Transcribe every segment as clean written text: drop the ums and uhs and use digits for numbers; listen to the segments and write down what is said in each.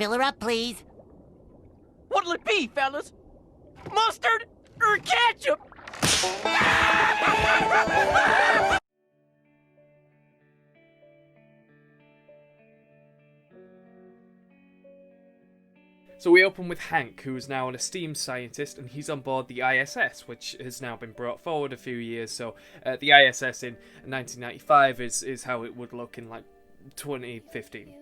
Fill her up, please. What'll it be, fellas? Mustard or ketchup? So we open with Hank, who is now an esteemed scientist, and he's on board the ISS, which has now been brought forward a few years. So the ISS in 1995 is how it would look in like 2015.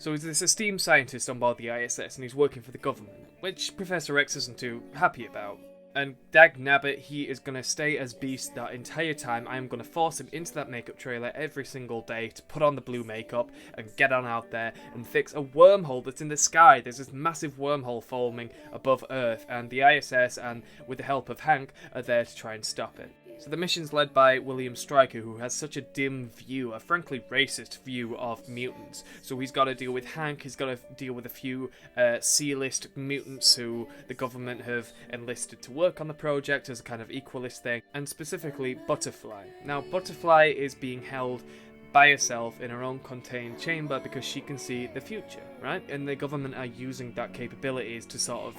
So he's this esteemed scientist on board the ISS, and he's working for the government, which Professor X isn't too happy about. And dag nabbit, he is going to stay as Beast that entire time. I am going to force him into that makeup trailer every single day to put on the blue makeup and get on out there and fix a wormhole that's in the sky. There's this massive wormhole forming above Earth, and the ISS, and with the help of Hank, are there to try and stop it. So the mission's led by William Stryker, who has such a dim view, a frankly racist view of mutants. So he's got to deal with Hank, he's got to deal with a few C-list mutants who the government have enlisted to work on the project as a kind of equalist thing, and specifically Butterfly. Now, Butterfly is being held by herself in her own contained chamber because she can see the future, right? And the government are using that capabilities to sort of,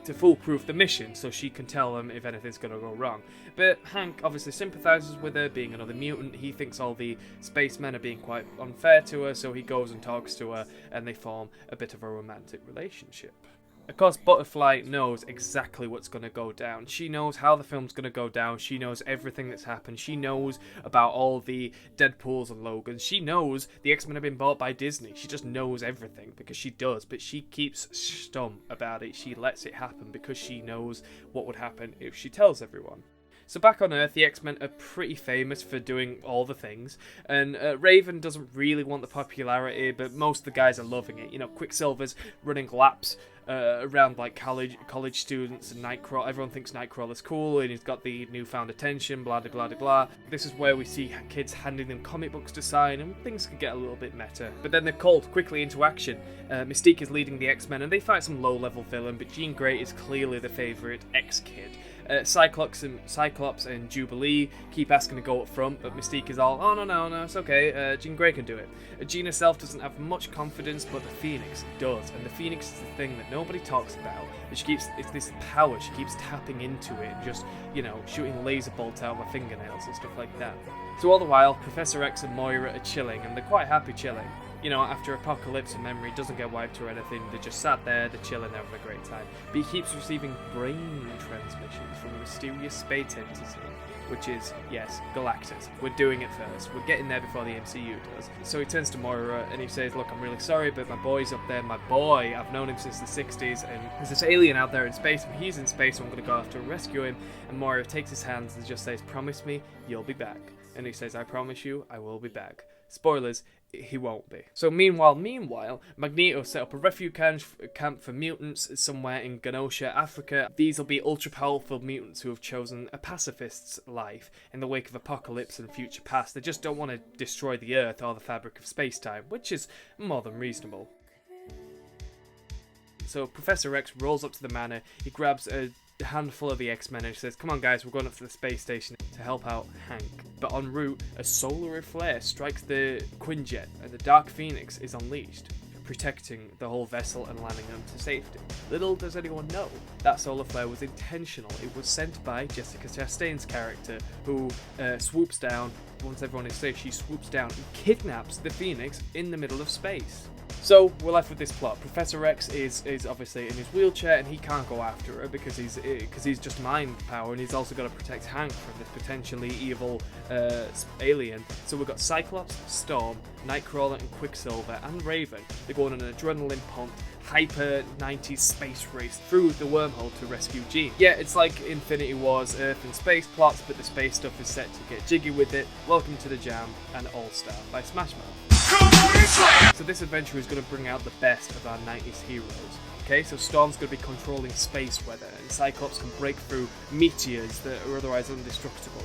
to foolproof the mission, so she can tell them if anything's going to go wrong. But Hank obviously sympathises with her, being another mutant. He thinks all the spacemen are being quite unfair to her, so he goes and talks to her, and they form a bit of a romantic relationship. Of course, Butterfly knows exactly what's going to go down. She knows how the film's going to go down. She knows everything that's happened. She knows about all the Deadpools and Logans. She knows the X-Men have been bought by Disney. She just knows everything because she does, but she keeps stum about it. She lets it happen because she knows what would happen if she tells everyone. So back on Earth, the X-Men are pretty famous for doing all the things, and Raven doesn't really want the popularity, but most of the guys are loving it. You know, Quicksilver's running laps around like college students, and Nightcrawler. Everyone thinks Nightcrawler's cool, and he's got the newfound attention, blah, blah, blah, blah. This is where we see kids handing them comic books to sign, and things can get a little bit meta. But then they're called quickly into action. Mystique is leading the X-Men, and they fight some low-level villain, but Jean Grey is clearly the favourite X-Kid. Cyclops and Jubilee keep asking to go up front, but Mystique is all, oh no, it's okay, Jean Grey can do it. Jean herself doesn't have much confidence, but the Pheonix does, and the Pheonix is the thing that nobody talks about. It's this power, she keeps tapping into it, just, shooting laser bolts out of her fingernails and stuff like that. So all the while, Professor X and Moira are chilling, and they're quite happy chilling. After Apocalypse and Memory doesn't get wiped or anything, they're just sat there, they're chilling, having a great time. But he keeps receiving brain transmissions from a mysterious space entity, which is, yes, Galactus. We're doing it first. We're getting there before the MCU does. So he turns to Moira and he says, look, I'm really sorry, but my boy's up there. My boy, I've known him since the 60s, and there's this alien out there in space, and he's in space, so I'm going to go after and rescue him. And Moira takes his hands and just says, promise me you'll be back. And he says, I promise you, I will be back. Spoilers, he won't be. So meanwhile, Magneto set up a refuge camp for mutants somewhere in Genosha, Africa. These will be ultra-powerful mutants who have chosen a pacifist's life in the wake of apocalypse and future past. They just don't want to destroy the Earth or the fabric of space-time, which is more than reasonable. So Professor X rolls up to the manor, he grabs a handful of the X-Men and says, come on guys, we're going up to the space station to help out Hank. But en route, a solar flare strikes the Quinjet and the Dark Phoenix is unleashed, protecting the whole vessel and landing them to safety. Little does anyone know, that solar flare was intentional. It was sent by Jessica Chastain's character, who swoops down, once everyone is safe, she swoops down and kidnaps the Phoenix in the middle of space. So we're left with this plot. Professor X is obviously in his wheelchair and he can't go after her because he's just mind power, and he's also got to protect Hank from this potentially evil alien. So we've got Cyclops, Storm, Nightcrawler and Quicksilver and Raven. They're going on an adrenaline pumped hyper 90s space race through the wormhole to rescue Jean. Yeah, it's like Infinity War's Earth and space plots, but the space stuff is set to get jiggy with it. Welcome to the Jam and All Star by Smash Mouth. So this adventure is going to bring out the best of our 90s heroes. Okay, so Storm's going to be controlling space weather, and Cyclops can break through meteors that are otherwise indestructible.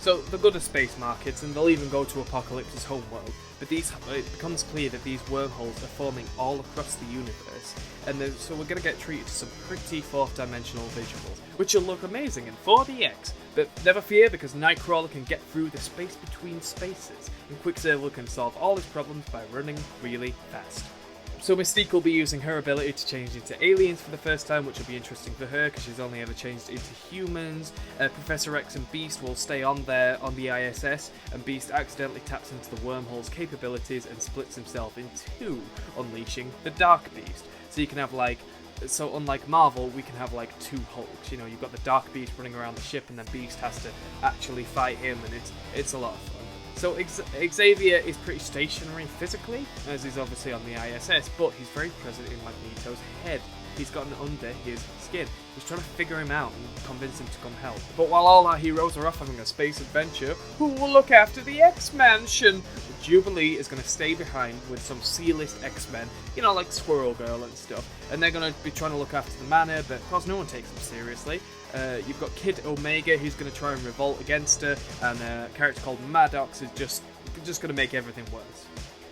So they'll go to space markets, and they'll even go to Apocalypse's homeworld. But it becomes clear that these wormholes are forming all across the universe, and so we're going to get treated to some pretty fourth-dimensional visuals, which will look amazing in 4DX. But never fear, because Nightcrawler can get through the space between spaces, and Quicksilver can solve all his problems by running really fast. So Mystique will be using her ability to change into aliens for the first time, which will be interesting for her because she's only ever changed into humans. Professor X and Beast will stay on the ISS, and Beast accidentally taps into the wormhole's capabilities and splits himself in two, unleashing the Dark Beast. So you can have so unlike Marvel, we can have like two Hulks. You know, you've got the Dark Beast running around the ship, and then Beast has to actually fight him, and it's a lot of fun. So Xavier is pretty stationary physically, as he's obviously on the ISS, but he's very present in Magneto's head. He's gotten under his skin. He's trying to figure him out and convince him to come help. But while all our heroes are off having a space adventure, who will look after the X-Mansion? Jubilee is going to stay behind with some C-list X-Men, you know, like Squirrel Girl and stuff. And they're going to be trying to look after the manor, but of course no one takes them seriously. You've got Kid Omega, who's going to try and revolt against her, and a character called Maddox is just going to make everything worse.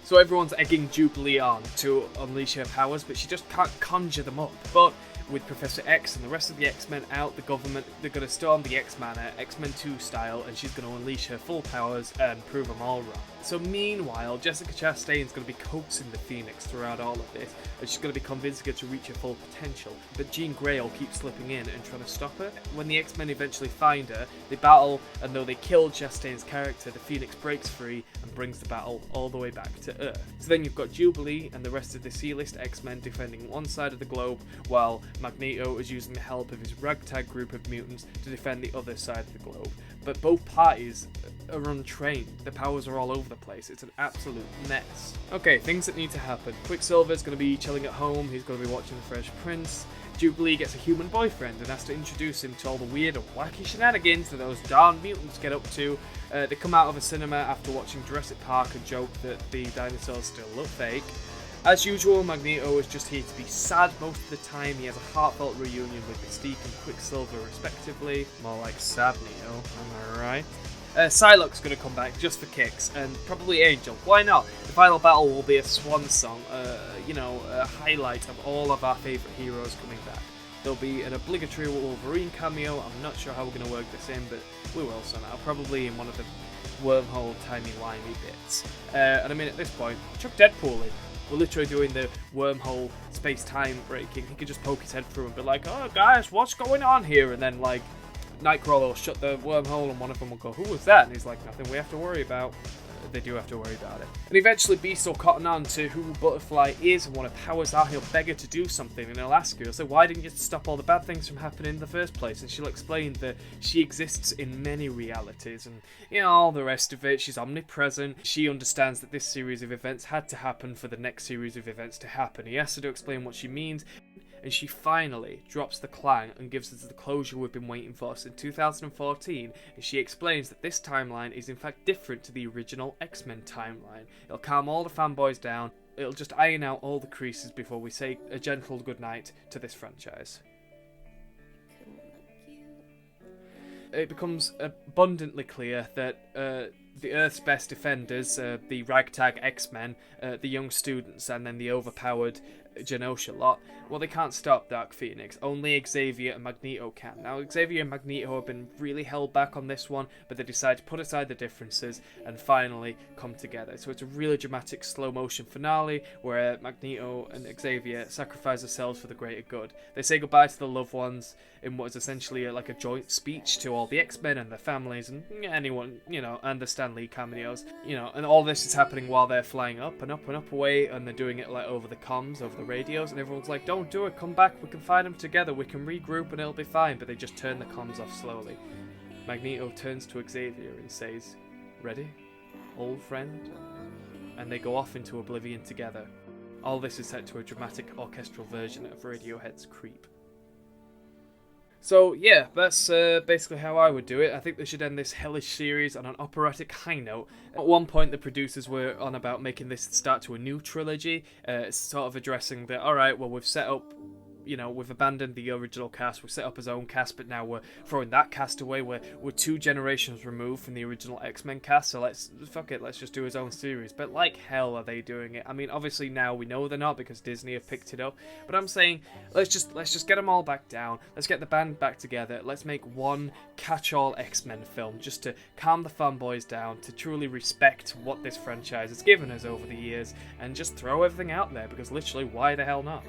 So everyone's egging Jubilee on to unleash her powers, but she just can't conjure them up. But with Professor X and the rest of the X-Men out, the government, they're going to storm the X-Manor, X-Men 2 style, and she's going to unleash her full powers and prove them all wrong. So meanwhile, Jessica Chastain's going to be coaxing the Pheonix throughout all of this, and she's going to be convincing her to reach her full potential. But Jean Grey will keep slipping in and trying to stop her. When the X-Men eventually find her, they battle, and though they kill Chastain's character, the Pheonix breaks free and brings the battle all the way back to Earth. So then you've got Jubilee and the rest of the C-list X-Men defending one side of the globe, while Magneto is using the help of his ragtag group of mutants to defend the other side of the globe. But both parties are untrained. The powers are all over the place. It's an absolute mess. Okay, things that need to happen. Quicksilver's going to be chilling at home. He's going to be watching The Fresh Prince. Jubilee gets a human boyfriend and has to introduce him to all the weird and wacky shenanigans that those darn mutants get up to. They come out of a cinema after watching Jurassic Park and joke that the dinosaurs still look fake. As usual, Magneto is just here to be sad most of the time. He has a heartfelt reunion with Mystique and Quicksilver respectively. More like sad Neo, am I right? Psylocke's going to come back just for kicks, and probably Angel. Why not? The final battle will be a swan song, a highlight of all of our favourite heroes coming back. There'll be an obligatory Wolverine cameo. I'm not sure how we're going to work this in, but we will somehow. Probably in one of the wormhole, timey-wimey bits. And I mean, at this point, chuck Deadpool in. We're literally doing the wormhole space-time breaking. He could just poke his head through and be like, "Oh, guys, what's going on here?" And then, like, Nightcrawler will shut the wormhole and one of them will go, "Who was that?" And he's like, "Nothing we have to worry about." They do have to worry about it. And eventually Beast will cotton on to who Butterfly is and what her powers are. He'll beg her to do something and he'll ask her, he'll say, "Why didn't you stop all the bad things from happening in the first place?" And she'll explain that she exists in many realities and, you know, all the rest of it. She's omnipresent. She understands that this series of events had to happen for the next series of events to happen. He asks her to explain what she means, and she finally drops the clang and gives us the closure we've been waiting for since 2014, and she explains that this timeline is in fact different to the original X-Men timeline. It'll calm all the fanboys down, it'll just iron out all the creases before we say a gentle goodnight to this franchise. It becomes abundantly clear that the Earth's best defenders, the ragtag X-Men, the young students, and then the overpowered Genosha lot, well, they can't stop Dark Phoenix. Only Xavier and Magneto can. Now, Xavier and Magneto have been really held back on this one, but they decide to put aside the differences and finally come together. So it's a really dramatic slow-motion finale where Magneto and Xavier sacrifice themselves for the greater good. They say goodbye to the loved ones in what is essentially like a joint speech to all the X-Men and their families and anyone, you know, and the Stan Lee cameos, you know, and all this is happening while they're flying up and up and up away, and they're doing it like over the comms, over the radios, and everyone's like, "Don't do it, come back, we can find them together, we can regroup and it'll be fine," but they just turn the comms off slowly. Magneto turns to Xavier and says, "Ready, old friend?" And they go off into oblivion together. All this is set to a dramatic orchestral version of Radiohead's Creep. So yeah, that's basically how I would do it. I think they should end this hellish series on an operatic high note. At one point the producers were on about making this start to a new trilogy, sort of addressing that, alright, well, we've set up we've abandoned the original cast, we set up his own cast, but now we're throwing that cast away. We're 2 generations removed from the original X-Men cast, so let's just do his own series. But like hell are they doing it? I mean, obviously now we know they're not because Disney have picked it up, but I'm saying let's just get them all back down. Let's get the band back together. Let's make one catch-all X-Men film just to calm the fanboys down, to truly respect what this franchise has given us over the years, and just throw everything out there, because literally, why the hell not?